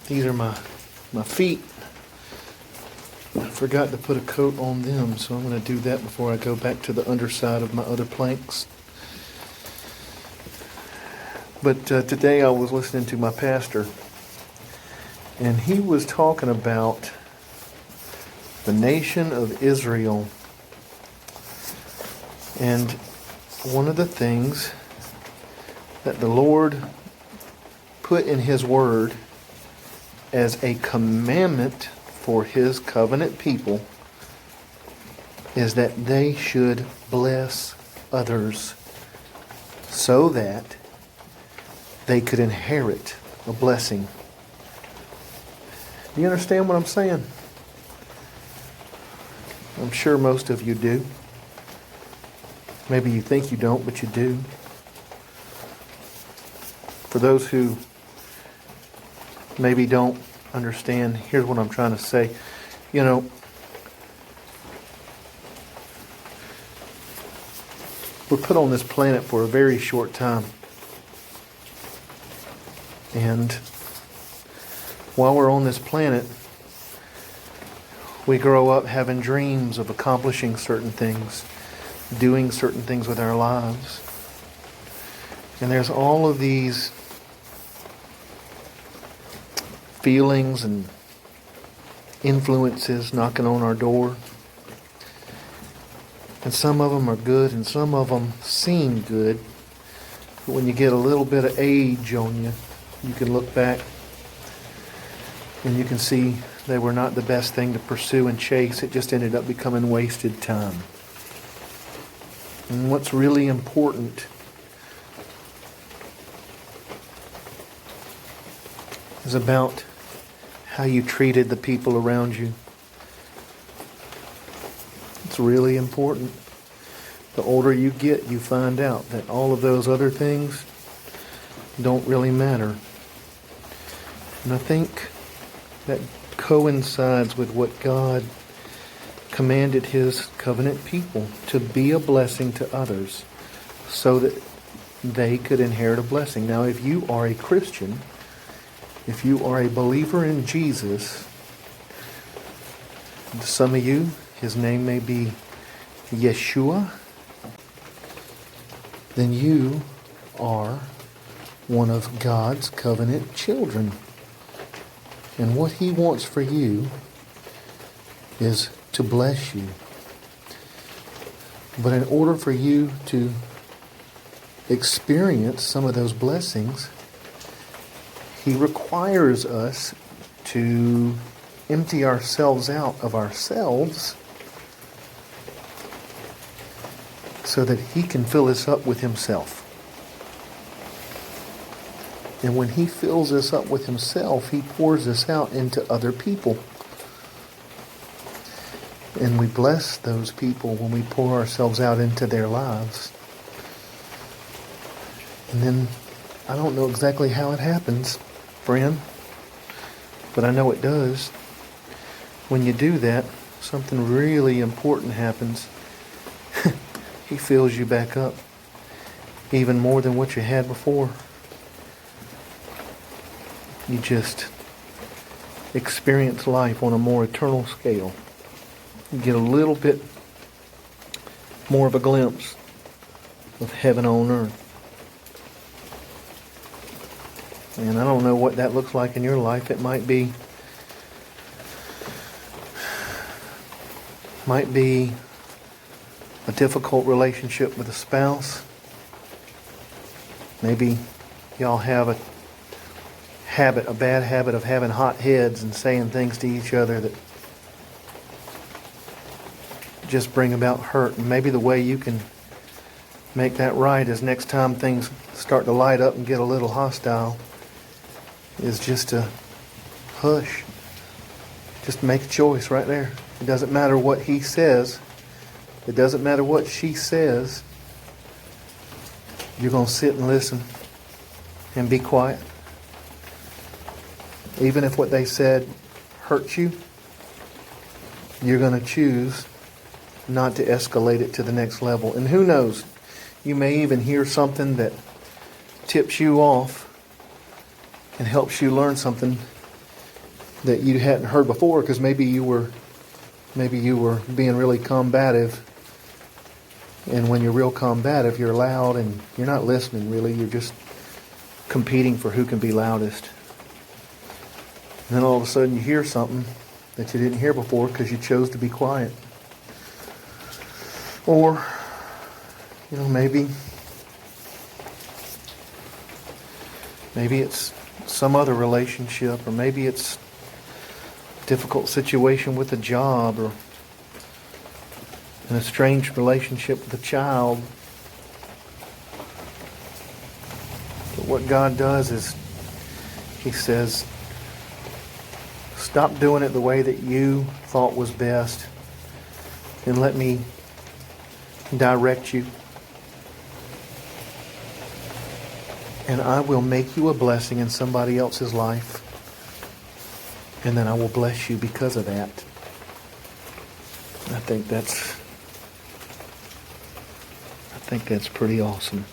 These are my feet. I forgot to put a coat on them, so I'm going to do that before I go back to the underside of my other planks. But today I was listening to my pastor, and he was talking about the nation of Israel. And one of the things that the Lord put in His Word as a commandment for His covenant people is that they should bless others so that they could inherit a blessing. Do you understand what I'm saying? I'm sure most of you do. Maybe you think you don't, but you do. For those who maybe don't understand, here's what I'm trying to say. You know, we're put on this planet for a very short time. And while we're on this planet, we grow up having dreams of accomplishing certain things, doing certain things with our lives. And there's all of these feelings and influences knocking on our door. And some of them are good and some of them seem good. But when you get a little bit of age on you, you can look back and you can see they were not the best thing to pursue and chase. It just ended up becoming wasted time. And what's really important is about how you treated the people around you. It's really important. The older you get, you find out that all of those other things don't really matter. And I think that coincides with what God commanded His covenant people to be a blessing to others so that they could inherit a blessing. Now, if you are a Christian, if you are a believer in Jesus, some of you, His name may be Yeshua, then you are one of God's covenant children. And what He wants for you is to bless you. But in order for you to experience some of those blessings, He requires us to empty ourselves out of ourselves so that He can fill us up with Himself. And when He fills us up with Himself, He pours us out into other people. And we bless those people when we pour ourselves out into their lives. And then, I don't know exactly how it happens, friend, but I know it does. When you do that, something really important happens. He fills you back up, even more than what you had before. You just experience life on a more eternal scale. You get a little bit more of a glimpse of heaven on earth. And I don't know what that looks like in your life. It might be a difficult relationship with a spouse. Maybe y'all have a bad habit of having hot heads and saying things to each other that just bring about hurt. And maybe the way you can make that right is next time things start to light up and get a little hostile is just to hush. Just make a choice right there. It doesn't matter what he says. It doesn't matter what she says. You're going to sit and listen and be quiet. Even if what they said hurts you, you're going to choose not to escalate it to the next level. And who knows, you may even hear something that tips you off and helps you learn something that you hadn't heard before, because maybe you were being really combative. And when you're real combative, you're loud and you're not listening really. You're just competing for who can be loudest. And then all of a sudden you hear something that you didn't hear before because you chose to be quiet. Or, maybe it's some other relationship, or maybe it's a difficult situation with a job, or an estranged relationship with a child. But what God does is He says, stop doing it the way that you thought was best, and let me direct you. And I will make you a blessing in somebody else's life. And then I will bless you because of that. I think that's pretty awesome.